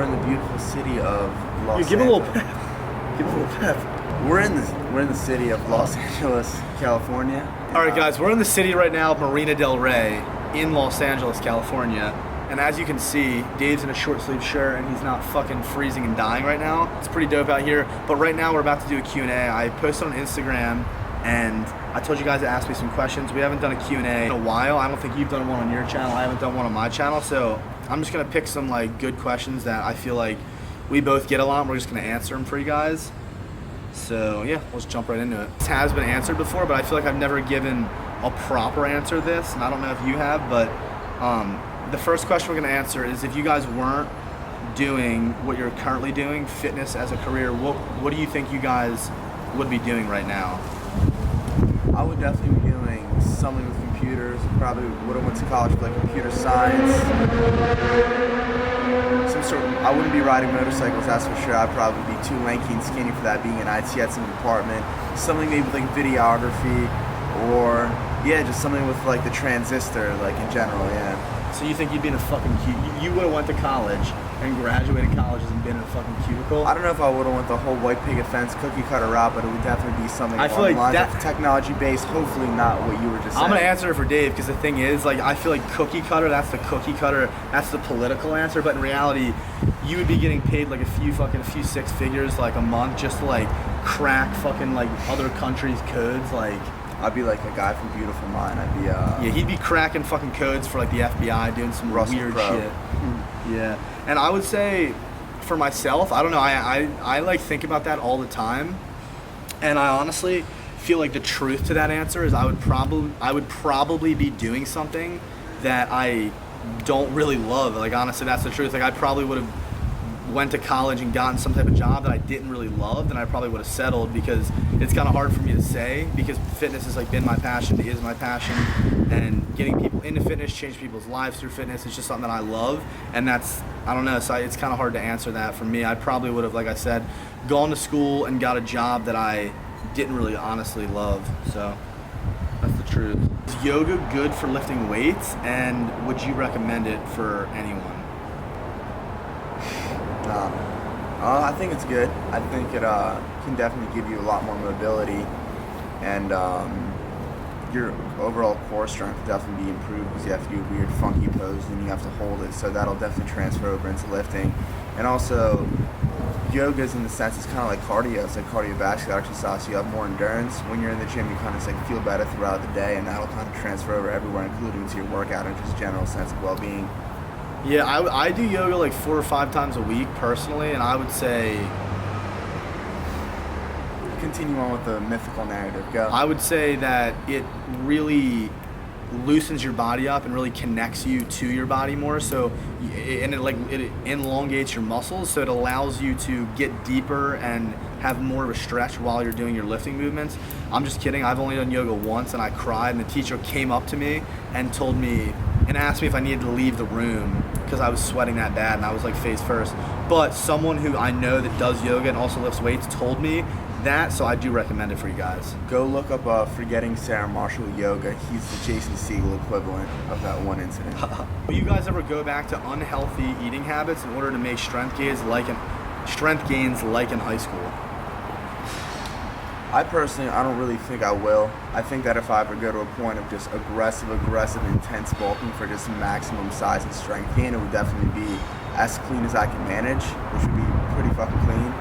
We're in the beautiful city of Los Angeles. Give a little pep. Give a little pep. We're in the city of Los Angeles, California. All right, guys, we're in the city right now, Marina del Rey, in Los Angeles, California. And as you can see, Dave's in a short sleeve shirt and he's not fucking freezing and dying right now. It's pretty dope out here. But right now we're about to do a Q&A. I posted on Instagram and I told you guys to ask me some questions. We haven't done a Q&A in a while. I don't think you've done one on your channel. I haven't done one on my channel. So I'm just gonna pick some like good questions that I feel like we both get a lot and we're just gonna answer them for you guys. So yeah, let's jump right into it. This has been answered before, but I feel like I've never given a proper answer to this, and I don't know if you have, but the first question we're gonna answer is if you guys weren't doing what you're currently doing, fitness as a career, what do you think you guys would be doing right now? I would definitely be doing something with computers. Probably would have went to college for like computer science. I wouldn't be riding motorcycles, that's for sure. I'd probably be too lanky and skinny for that, being in IT at some department. Something maybe like videography, or yeah, just something with like the transistor, like in general, yeah. So you think you'd be in a fucking you would have went to college and graduated colleges and been in a fucking cubicle? I don't know if I would have went the whole white picket fence cookie cutter route, but it would definitely be something I feel like that technology based. Hopefully not what you were just saying. I'm gonna answer it for Dave because the thing is, like, I feel like cookie cutter. That's the cookie cutter. That's the political answer. But in reality, you would be getting paid like a few six figures like a month just to like crack fucking like other countries' codes, like. I'd be like a guy from Beautiful Mind. I'd be yeah, he'd be cracking fucking codes for like the FBI, doing some Russell weird Crowe. shit. Yeah, and I would say for myself, I don't know, I like think about that all the time, and I honestly feel like the truth to that answer is I would probably be doing something that I don't really love. Like honestly, that's the truth. Like I probably would have went to college and gotten some type of job that I didn't really love, then I probably would have settled, because it's kind of hard for me to say, because fitness has like been my passion, is my passion, and getting people into fitness, change people's lives through fitness, is just something that I love, and that's, I don't know, so it's kind of hard to answer that for me. I probably would have, like I said, gone to school and got a job that I didn't really honestly love, so that's the truth. Is yoga good for lifting weights, and would you recommend it for anyone? I think it's good. I think it can definitely give you a lot more mobility, and your overall core strength will definitely be improved because you have to do a weird funky pose and you have to hold it, so that'll definitely transfer over into lifting. And also, yoga's in the sense it's kind of like cardio. It's like cardiovascular exercise. You have more endurance. When you're in the gym, you kind of just like feel better throughout the day, and that'll kind of transfer over everywhere, including to your workout and just general sense of well-being. Yeah, I do yoga like 4 or 5 times a week personally, and I would say... Continue on with the mythical narrative, go. I would say that it really loosens your body up and really connects you to your body more, so, and it elongates your muscles, so it allows you to get deeper and have more of a stretch while you're doing your lifting movements. I'm just kidding, I've only done yoga once and I cried, and the teacher came up to me and told me, and asked me if I needed to leave the room because I was sweating that bad and I was like face first. But someone who I know that does yoga and also lifts weights told me that, so I do recommend it for you guys. Go look up Forgetting Sarah Marshall Yoga. He's the Jason Segel equivalent of that one incident. Will you guys ever go back to unhealthy eating habits in order to make strength gains like in high school? I don't really think I will. I think that if I ever go to a point of just aggressive, intense bulking for just maximum size and strength gain, it would definitely be as clean as I can manage, which would be pretty fucking clean.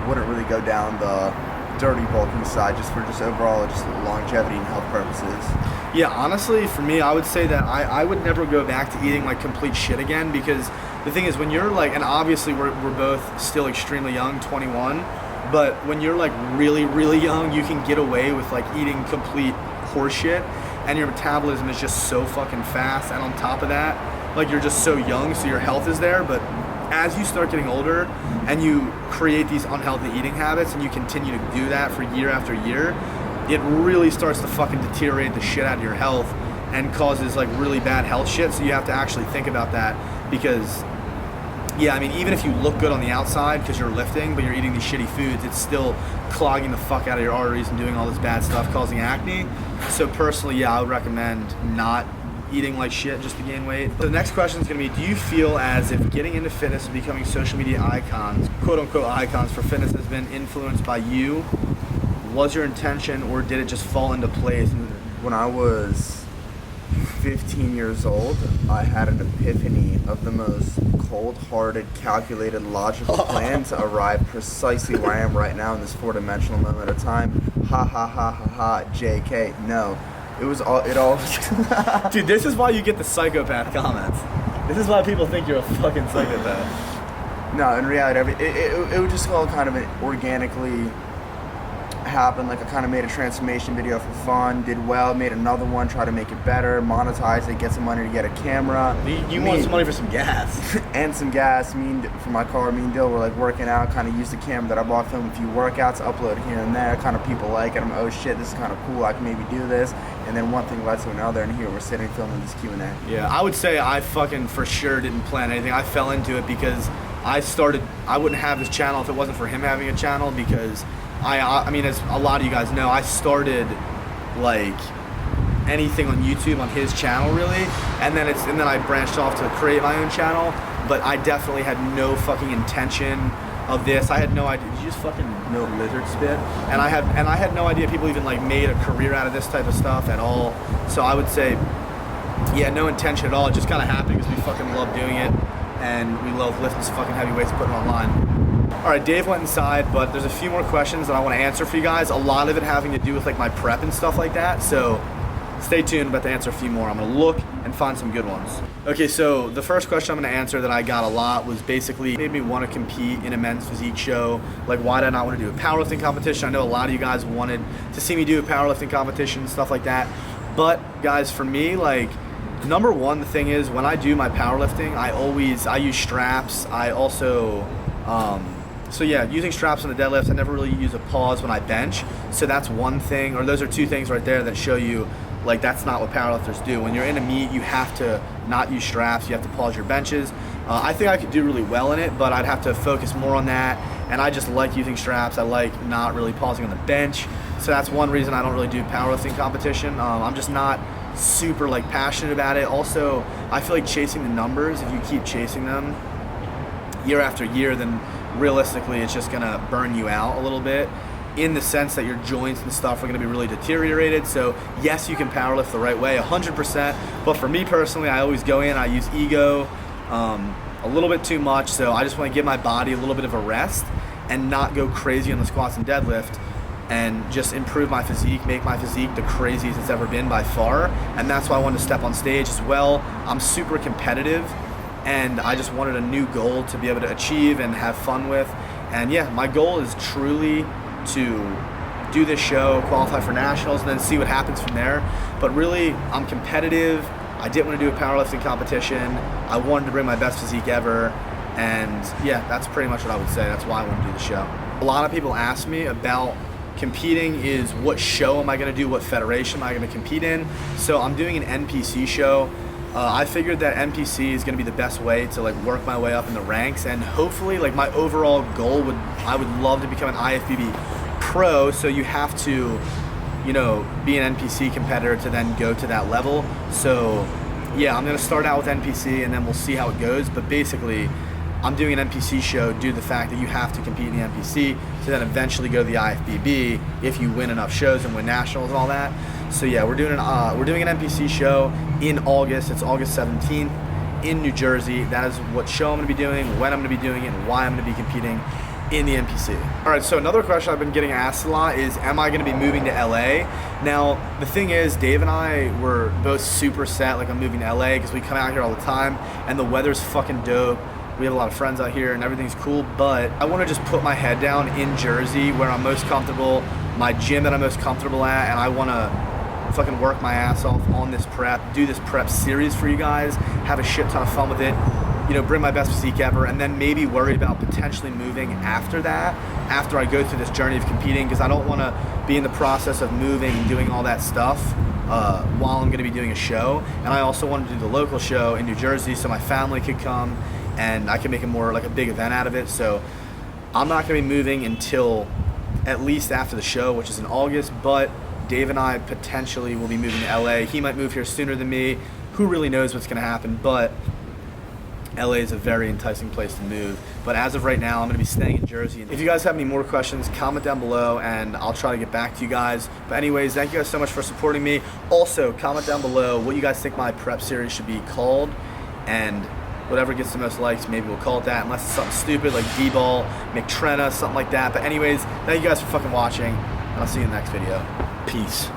Wouldn't really go down the dirty bulking side just for overall longevity and health purposes. Yeah, honestly, for me, I would say that I would never go back to eating like complete shit again, because the thing is, when you're like, and obviously we're both still extremely young, 21, but when you're like really, really young, you can get away with like eating complete horseshit, and your metabolism is just so fucking fast, and on top of that, like you're just so young, so your health is there. But as you start getting older and you create these unhealthy eating habits and you continue to do that for year after year, it really starts to fucking deteriorate the shit out of your health and causes like really bad health shit. So you have to actually think about that, because yeah, I mean, even if you look good on the outside because you're lifting, but you're eating these shitty foods, it's still clogging the fuck out of your arteries and doing all this bad stuff, causing acne. So personally, yeah, I would recommend not eating like shit just to gain weight. The next question is going to be, do you feel as if getting into fitness and becoming social media icons, quote unquote icons for fitness, has been influenced by you? Was your intention, or did it just fall into place? When I was 15 years old, I had an epiphany of the most cold-hearted, calculated, logical plan to arrive precisely where I am right now in this four-dimensional moment of time. Ha ha ha ha ha, JK. No. It all Dude, this is why you get the psychopath comments. This is why people think you're a fucking psychopath. No, in reality, it would just all kind of organically happen. Like, I kind of made a transformation video for fun, did well, made another one, try to make it better, monetize it, get some money to get a camera. You want some money for some gas. And some gas. For my car, me and Dill were like working out, kind of used the camera that I bought, film a few workouts, upload here and there, kind of people like it. I'm, oh shit, this is kind of cool, I can maybe do this. And then one thing led to another, and here we're sitting filming this Q&A. Yeah, I would say I fucking for sure didn't plan anything. I fell into it because I wouldn't have this channel if it wasn't for him having a channel, because I mean, as a lot of you guys know, I started like anything on YouTube on his channel really, and then I branched off to create my own channel, but I definitely had no fucking intention of this. I had no idea. Did you just fucking know lizard spit? And I had no idea people even like made a career out of this type of stuff at all. So I would say, yeah, no intention at all. It just kind of happened because we fucking love doing it, and we love lifting some fucking heavy weights and putting it online. All right, Dave went inside, but there's a few more questions that I want to answer for you guys. A lot of it having to do with like my prep and stuff like that. So stay tuned. I'm about to answer a few more. I'm going to look and find some good ones. Okay, so the first question I'm going to answer that I got a lot was basically made me want to compete in a men's physique show. Like, why did I not want to do a powerlifting competition? I know a lot of you guys wanted to see me do a powerlifting competition and stuff like that. But guys, for me, like, number one, the thing is, when I do my powerlifting, I use straps. I also, so yeah, using straps on the deadlifts, I never really use a pause when I bench. So that's one thing, or those are two things right there that show you, like, that's not what powerlifters do. When you're in a meet, you have to not use straps, you have to pause your benches. I think I could do really well in it, but I'd have to focus more on that. And I just like using straps. I like not really pausing on the bench. So that's one reason I don't really do powerlifting competition. I'm just not super like passionate about it. Also, I feel like chasing the numbers, if you keep chasing them year after year, then realistically it's just gonna burn you out a little bit, in the sense that your joints and stuff are gonna be really deteriorated. So yes, you can powerlift the right way 100%, but for me personally, I always go in, I use ego a little bit too much. So I just want to give my body a little bit of a rest and not go crazy on the squats and deadlift, and just improve my physique, make my physique the craziest it's ever been by far. And that's why I wanted to step on stage as well. I'm super competitive, and I just wanted a new goal to be able to achieve and have fun with. And yeah, my goal is truly to do this show, qualify for nationals, and then see what happens from there. But really, I'm competitive. I didn't want to do a powerlifting competition. I wanted to bring my best physique ever. And yeah, that's pretty much what I would say. That's why I want to do the show. A lot of people ask me about competing is, what show am I going to do? What federation am I going to compete in? So I'm doing an NPC show. I figured that NPC is going to be the best way to like work my way up in the ranks, and hopefully, like, my overall goal I would love to become an IFBB pro. So you have to, you know, be an NPC competitor to then go to that level. So yeah, I'm going to start out with NPC and then we'll see how it goes. But basically, I'm doing an NPC show due to the fact that you have to compete in the NPC to then eventually go to the IFBB if you win enough shows and win nationals and all that. So yeah, we're doing an NPC show in August. It's August 17th in New Jersey. That is what show I'm going to be doing, when I'm going to be doing it, and why I'm going to be competing in the NPC. All right, so another question I've been getting asked a lot is, am I going to be moving to LA? Now, the thing is, Dave and I were both super set, like, I'm moving to LA because we come out here all the time and the weather's fucking dope. We have a lot of friends out here and everything's cool, but I want to just put my head down in Jersey where I'm most comfortable, my gym that I'm most comfortable at, and I want to fucking work my ass off on this prep, do this prep series for you guys, have a shit ton of fun with it, you know, bring my best physique ever, and then maybe worry about potentially moving after that, after I go through this journey of competing, because I don't want to be in the process of moving and doing all that stuff while I'm going to be doing a show. And I also want to do the local show in New Jersey so my family could come and I can make it more like a big event out of it. So I'm not going to be moving until at least after the show, which is in August, but Dave and I potentially will be moving to LA. He might move here sooner than me, who really knows what's going to happen, but LA is a very enticing place to move. But as of right now, I'm going to be staying in Jersey. If you guys have any more questions, comment down below and I'll try to get back to you guys. But anyways, thank you guys so much for supporting me. Also, comment down below what you guys think my prep series should be called, and whatever gets the most likes, maybe we'll call it that, unless it's something stupid like D-ball, Mckenna, something like that. But anyways, thank you guys for fucking watching, and I'll see you in the next video. Peace.